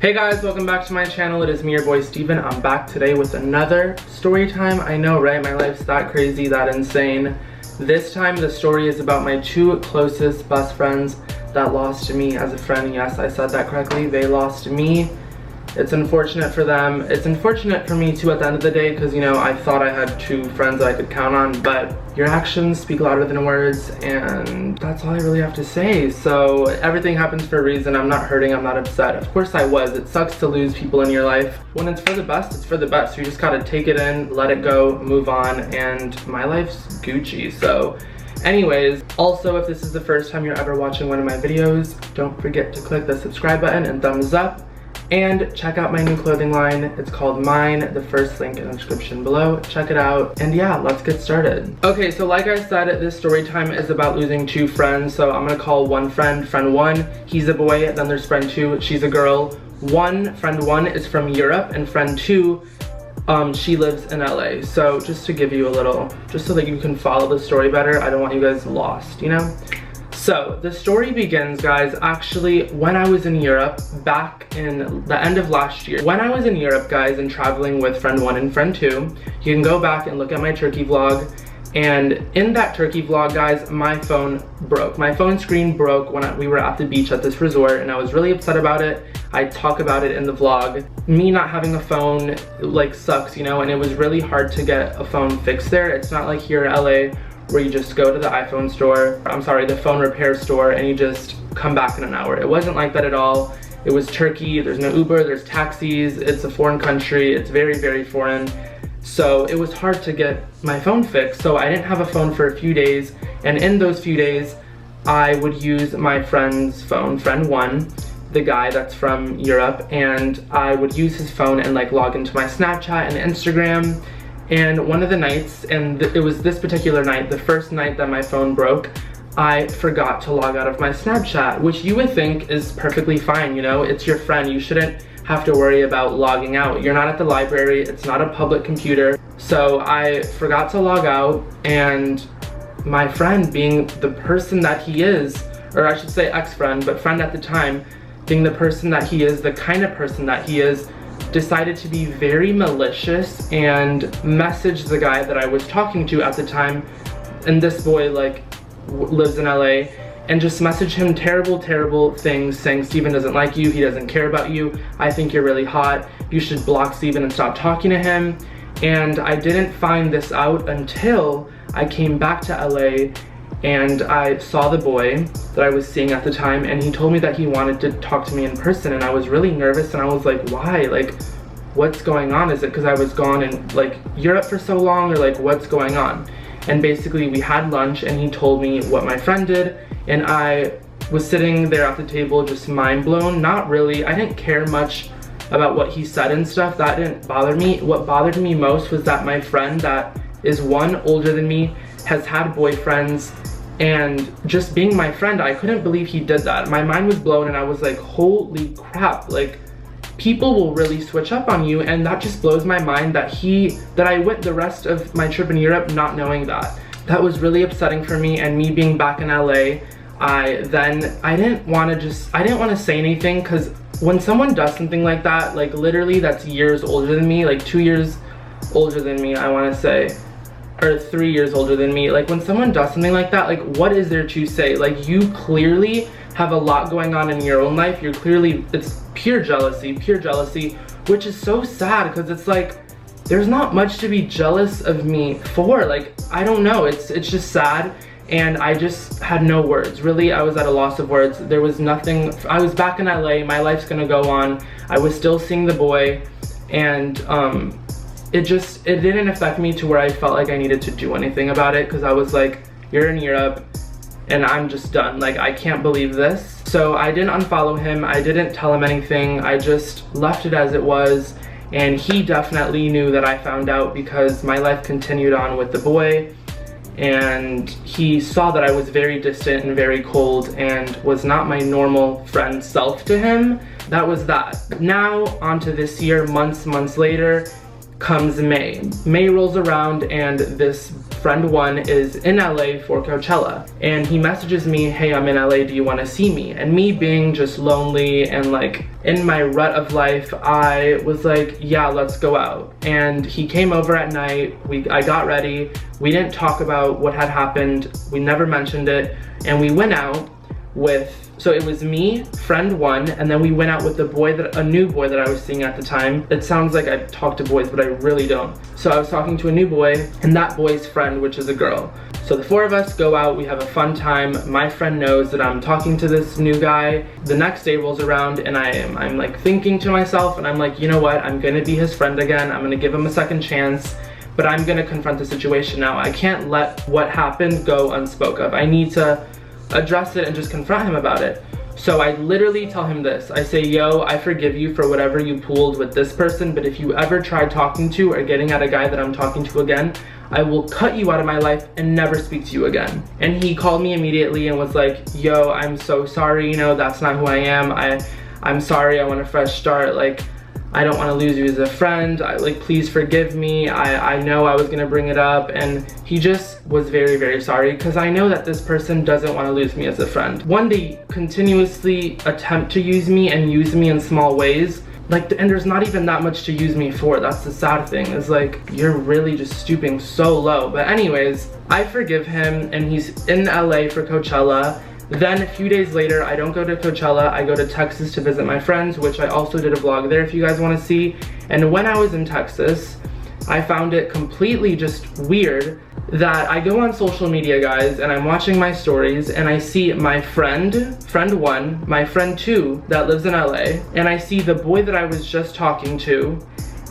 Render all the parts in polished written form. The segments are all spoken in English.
Hey guys, welcome back to my channel. It is me, your boy Steven. I'm back today with another story time. I know, right? My life's that crazy, that insane. This time the story is about my two closest best friends that lost me as a friend. Yes, I said that correctly. They lost me. It's unfortunate for them. It's unfortunate for me too at the end of the day because, you know, I thought I had two friends that I could count on, but your actions speak louder than words, and that's all I really have to say. So everything happens for a reason. I'm not hurting, I'm not upset. Of course I was. It sucks to lose people in your life. When it's for the best, it's for the best. You just gotta take it in, let it go, move on, and my life's Gucci. So anyways, also if this is the first time you're ever watching one of my videos, don't forget to click the subscribe button and thumbs up. And check out my new clothing line. It's called Mine. The first link in the description below. Check it out. And yeah, let's get started. Okay, so like I said, this story time is about losing two friends. So I'm gonna call one friend, friend one. He's a boy. Then there's friend two. She's a girl. Friend one is from Europe, and friend two, she lives in LA. So just to give you a little, just so that you can follow the story better, I don't want you guys lost, you know? So the story begins, guys, actually when I was in Europe back in the end of last year. When I was in Europe, guys, and traveling with friend one and friend two, you can go back and look at my Turkey vlog. And in that Turkey vlog, guys, my phone broke. My phone screen broke when we were at the beach at this resort, and I was really upset about it. I talk about it in the vlog. Me not having a phone, like, sucks, you know, and it was really hard to get a phone fixed there. It's not like here in LA, where you just go to the iPhone store, the phone repair store, and you just come back in an hour. It wasn't like that at all. It was Turkey, there's no Uber, there's taxis, it's a foreign country, it's very, very foreign. So it was hard to get my phone fixed, so I didn't have a phone for a few days, and in those few days, I would use my friend's phone, friend one, the guy that's from Europe, and I would use his phone and like log into my Snapchat and Instagram. And one of the nights, and it was this particular night, the first night that my phone broke, I forgot to log out of my Snapchat, which you would think is perfectly fine, you know? It's your friend, you shouldn't have to worry about logging out. You're not at the library, it's not a public computer. So I forgot to log out, and my friend, being the person that he is, or I should say ex-friend, but friend at the time, being the person that he is, the kind of person that he is, decided to be very malicious and messaged the guy that I was talking to at the time, and this boy like lives in LA, and just messaged him terrible, terrible things, saying Steven doesn't like you, he doesn't care about you, I think you're really hot, you should block Steven and stop talking to him. And I didn't find this out until I came back to LA and I saw the boy that I was seeing at the time, and he told me that he wanted to talk to me in person, and I was really nervous, and I was like, why? Like, what's going on? Is it because I was gone in like Europe for so long, or like what's going on? And basically we had lunch, and he told me what my friend did, and I was sitting there at the table just mind blown. Not really, I didn't care much about what he said and stuff. That didn't bother me. What bothered me most was that my friend, that is one older than me, has had boyfriends, and just being my friend, I couldn't believe he did that. My mind was blown, and I was like, holy crap, like, people will really switch up on you, and that just blows my mind that I went the rest of my trip in Europe not knowing that. That was really upsetting for me, and me being back in LA, I didn't want to say anything, because when someone does something like that, like literally that's years older than me, like 2 years older than me, I want to say, or 3 years older than me, like when someone does something like that, like what is there to say? Like, you clearly have a lot going on in your own life. It's pure jealousy, which is so sad, because it's like, there's not much to be jealous of me for. Like, I don't know, it's just sad, and I just had no words. Really, I was at a loss of words. There was nothing. I was back in LA, my life's gonna go on. I was still seeing the boy, and it didn't affect me to where I felt like I needed to do anything about it, because I was like, you're in Europe, and I'm just done. Like, I can't believe this. So I didn't unfollow him, I didn't tell him anything, I just left it as it was, and he definitely knew that I found out, because my life continued on with the boy, and he saw that I was very distant and very cold and was not my normal friend self to him. That was that. Now, onto this year, months later, comes May. May rolls around, and this friend one is in LA for Coachella, and he messages me, hey, I'm in LA, do you want to see me? And me being just lonely and like in my rut of life, I was like, yeah, let's go out. And he came over at night, I got ready, we didn't talk about what had happened, we never mentioned it, and we went out with, so it was me, friend one, and then we went out with a new boy that I was seeing at the time. It sounds like I talk to boys, but I really don't. So I was talking to a new boy, and that boy's friend, which is a girl. So the four of us go out, we have a fun time. My friend knows that I'm talking to this new guy. The next day rolls around, and I'm like thinking to myself, and I'm like, you know what, I'm gonna be his friend again, I'm gonna give him a second chance, but I'm gonna confront the situation now. I can't let what happened go unspoke of. I need to address it and just confront him about it. So I literally tell him this. I say, yo, I forgive you for whatever you pulled with this person, but if you ever try talking to or getting at a guy that I'm talking to again, I will cut you out of my life and never speak to you again. And he called me immediately and was like, yo, I'm so sorry, you know, that's not who I am. I'm sorry, I want a fresh start. Like, I don't want to lose you as a friend. Like, please forgive me. I know I was gonna bring it up, and he just was very, very sorry, because I know that this person doesn't want to lose me as a friend. One, they continuously attempt to use me and use me in small ways. Like, and there's not even that much to use me for. That's the sad thing, is like, you're really just stooping so low. But anyways, I forgive him, and he's in LA for Coachella. Then a few days later, I don't go to Coachella, I go to Texas to visit my friends, which I also did a vlog there if you guys want to see. And when I was in Texas, I found it completely just weird that I go on social media, guys, and I'm watching my stories, and I see my friend one, my friend two that lives in LA, and I see the boy that I was just talking to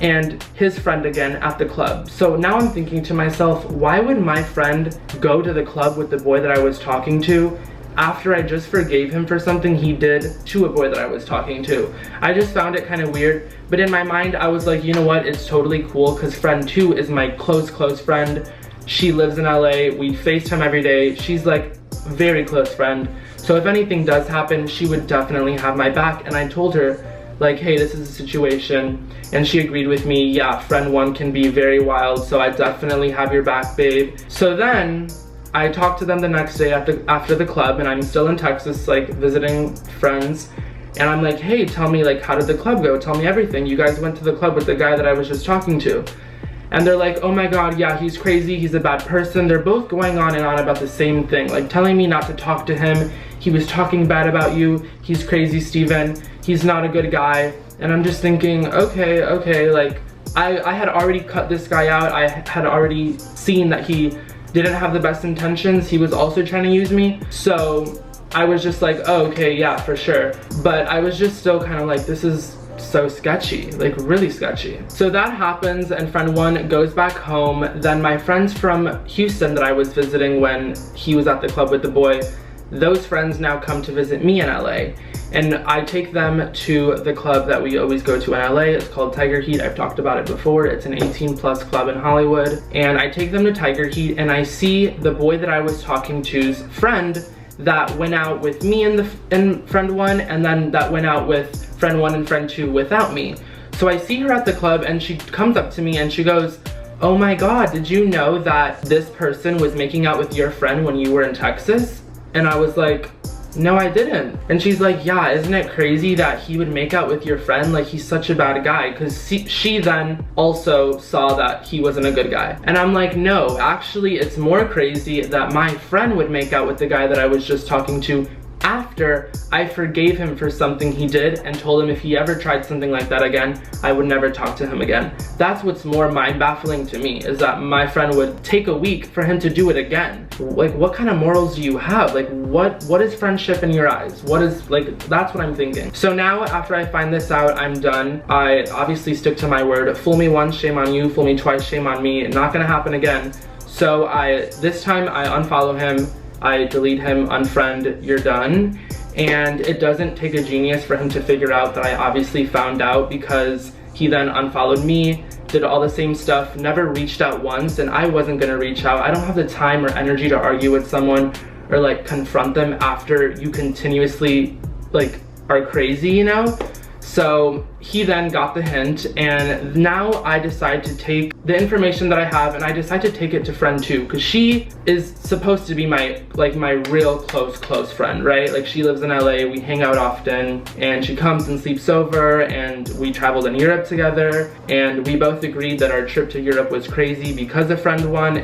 and his friend again at the club. So now I'm thinking to myself, why would my friend go to the club with the boy that I was talking to after I just forgave him for something he did to a boy that I was talking to? I just found it kind of weird, but in my mind I was like, you know what, it's totally cool, because friend two is my close friend. She lives in LA, we FaceTime every day, she's like very close friend. So if anything does happen, she would definitely have my back. And I told her, like, hey, this is a situation, and she agreed with me. Yeah, friend one can be very wild, so I definitely have your back, babe. So then I talked to them the next day after the club, and I'm still in Texas, like, visiting friends, and I'm like, hey, tell me, like, how did the club go? Tell me everything. You guys went to the club with the guy that I was just talking to. And they're like, oh my god, yeah, he's crazy, he's a bad person. They're both going on and on about the same thing, like telling me not to talk to him. He was talking bad about you. He's crazy, Steven. He's not a good guy. And I'm just thinking, okay, like, I had already cut this guy out. I had already seen that he didn't have the best intentions. He was also trying to use me. So I was just like, oh, okay, yeah, for sure. But I was just still kind of like, this is so sketchy, like really sketchy. So that happens, and friend one goes back home. Then my friends from Houston that I was visiting when he was at the club with the boy, those friends now come to visit me in LA. And I take them to the club that we always go to in LA. It's called Tiger Heat. I've talked about it before. It's an 18+ club in Hollywood. And I take them to Tiger Heat, and I see the boy that I was talking to's friend that went out with me and friend one, and then that went out with friend one and friend two without me. So I see her at the club, and she comes up to me and she goes, oh my god, did you know that this person was making out with your friend when you were in Texas? And I was like, no, I didn't. And she's like, yeah, isn't it crazy that he would make out with your friend? Like, he's such a bad guy. Because she then also saw that he wasn't a good guy. And I'm like, no, actually, it's more crazy that my friend would make out with the guy that I was just talking to after I forgave him for something he did and told him if he ever tried something like that again, I would never talk to him again. That's what's more mind-baffling to me, is that my friend would take a week for him to do it again. Like, what kind of morals do you have? Like, what is friendship in your eyes? What is, like, that's what I'm thinking. So now, after I find this out, I'm done. I obviously stick to my word. Fool me once, shame on you. Fool me twice, shame on me. Not gonna happen again. So this time I unfollow him. I delete him, unfriend, you're done. And it doesn't take a genius for him to figure out that I obviously found out, because he then unfollowed me, did all the same stuff, never reached out once, and I wasn't gonna reach out. I don't have the time or energy to argue with someone or like confront them after you continuously like are crazy, you know? So he then got the hint, and now I decide to take the information that I have and I decide to take it to friend 2, because she is supposed to be my real close friend, right? Like, she lives in LA, we hang out often, and she comes and sleeps over, and we traveled in Europe together, and we both agreed that our trip to Europe was crazy because of friend 1.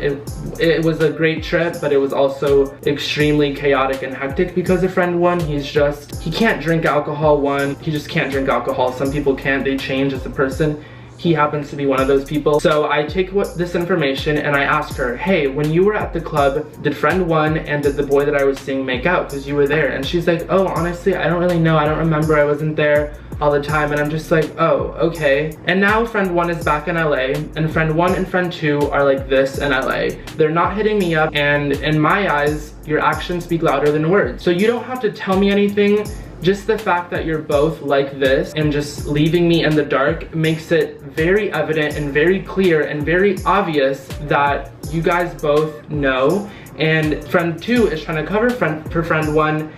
It was a great trip, but it was also extremely chaotic and hectic because of friend 1. He can't drink alcohol. He just can't drink alcohol. Some people can't, they change as a person. He happens to be one of those people. So I take this information and I ask her, hey, when you were at the club, did friend 1 and did the boy that I was seeing make out? Because you were there. And she's like, oh, honestly, I don't really know. I don't remember. I wasn't there all the time. And I'm just like, oh, okay. And now friend 1 is back in LA, and friend 1 and friend 2 are like this in LA. They're not hitting me up, and in my eyes, your actions speak louder than words. So you don't have to tell me anything. Just the fact that you're both like this and just leaving me in the dark makes it very evident and very clear and very obvious that you guys both know, and friend 2 is trying to cover for friend 1,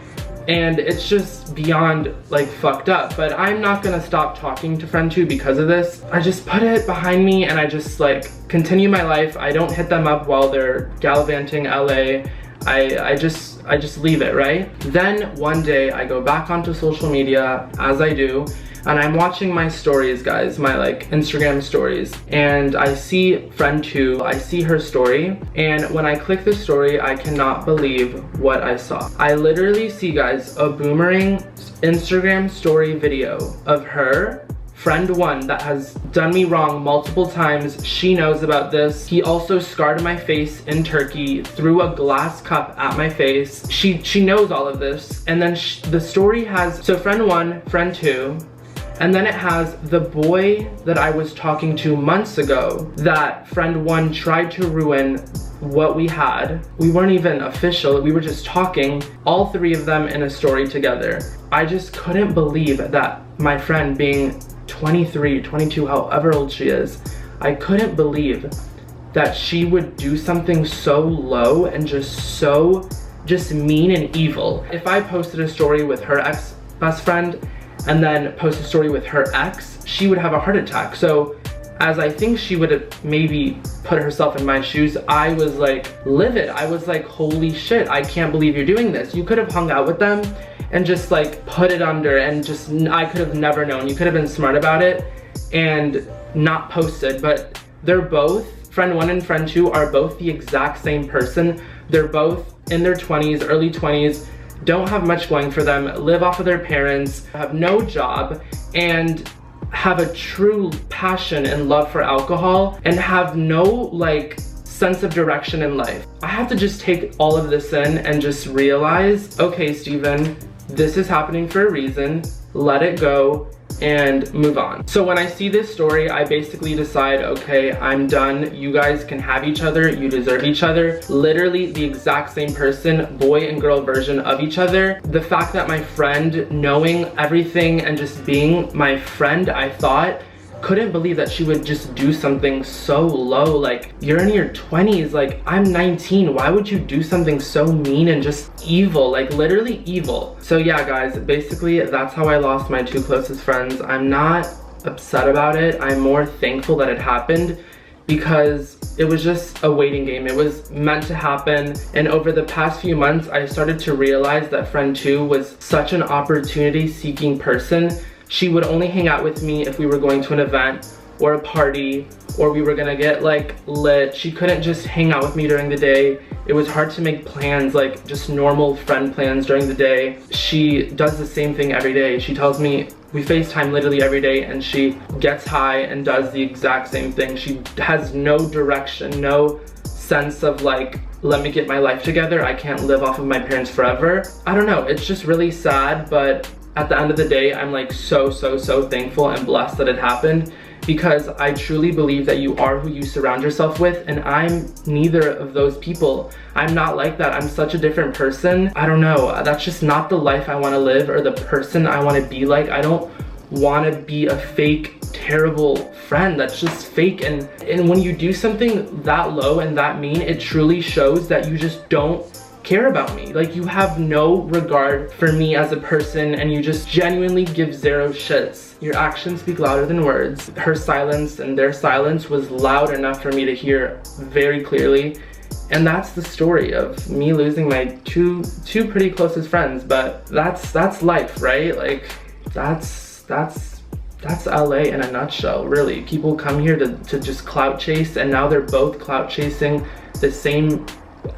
and it's just beyond like fucked up. But I'm not gonna stop talking to friend 2 because of this. I just put it behind me and I just like continue my life. I don't hit them up while they're gallivanting LA. I just leave it, right? Then one day I go back onto social media, as I do, and I'm watching my stories, guys, my like Instagram stories, and I see friend 2, I see her story, and when I click the story, I cannot believe what I saw. I literally see, guys, a boomerang Instagram story video of her, friend 1, that has done me wrong multiple times. She knows about this. He also scarred my face in Turkey, threw a glass cup at my face. She knows all of this. And then the story has, so friend 1, friend 2, and then it has the boy that I was talking to months ago that friend 1 tried to ruin what we had. We weren't even official, we were just talking, all 3 of them in a story together. I just couldn't believe that my friend, being 23, 22, however old she is, I couldn't believe that she would do something so low and just mean and evil. If I posted a story with her ex-best friend and then post a story with her ex, she would have a heart attack. So as I think she would have maybe put herself in my shoes, I was like livid. I was like, holy shit, I can't believe you're doing this. You could have hung out with them and just like put it under, and just, I could have never known. You could have been smart about it and not posted. But they're both, friend 1 and friend 2 are both the exact same person. They're both in their 20s, early 20s, don't have much going for them, live off of their parents, have no job, and have a true passion and love for alcohol, and have no like sense of direction in life. I have to just take all of this in and just realize, okay, Steven, this is happening for a reason. Let it go and move on. So when I see this story, I basically decide, okay, I'm done. You guys can have each other. You deserve each other. Literally the exact same person, boy and girl version of each other. The fact that my friend, knowing everything and just being my friend, I thought, couldn't believe that she would just do something so low. Like, you're in your 20s, like I'm 19. Why would you do something so mean and just evil, like literally evil? So yeah, guys, basically that's how I lost my 2 closest friends. I'm not upset about it. I'm more thankful that it happened, because it was just a waiting game. It was meant to happen. And over the past few months, I started to realize that friend 2 was such an opportunity-seeking person. She would only hang out with me if we were going to an event or a party, or we were gonna get like lit. She couldn't just hang out with me during the day. It was hard to make plans, like just normal friend plans during the day. She does the same thing every day. She tells me, we FaceTime literally every day, and she gets high and does the exact same thing. She has no direction, no sense of like, let me get my life together. I can't live off of my parents forever. I don't know, it's just really sad, but at the end of the day, I'm like so thankful and blessed that it happened, because I truly believe that you are who you surround yourself with, and I'm neither of those people. I'm not like that. I'm such a different person. I don't know, that's just not the life I want to live or the person I want to be like. I don't want to be a fake, terrible friend that's just fake. And when you do something that low and that mean, it truly shows that you just don't care about me. Like, you have no regard for me as a person, and you just genuinely give zero shits. Your actions speak louder than words. Her silence and their silence was loud enough for me to hear very clearly. And that's the story of me losing my two pretty closest friends. But that's life, right? Like, that's LA in a nutshell, really. People come here to just clout chase, and now they're both clout chasing the same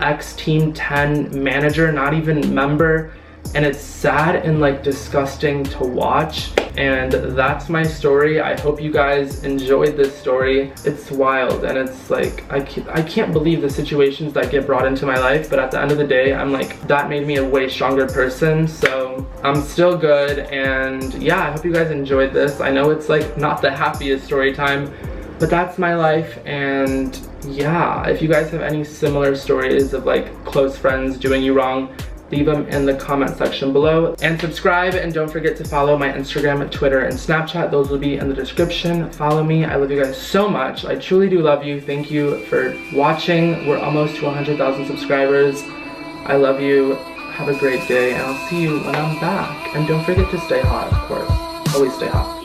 ex-Team 10 manager, not even member, and it's sad and like disgusting to watch. And that's my story. I hope you guys enjoyed this story. It's wild, and it's like, I can't believe the situations that get brought into my life, but at the end of the day, I'm like, that made me a way stronger person, so I'm still good. And yeah, I hope you guys enjoyed this. I know it's like not the happiest story time, but that's my life. And yeah, if you guys have any similar stories of like close friends doing you wrong, leave them in the comment section below. And subscribe, and don't forget to follow my Instagram, Twitter, and Snapchat. Those will be in the description. Follow me. I love you guys so much. I truly do love you. Thank you for watching. We're almost to 100,000 subscribers. I love you. Have a great day, and I'll see you when I'm back. And don't forget to stay hot, of course. Always stay hot.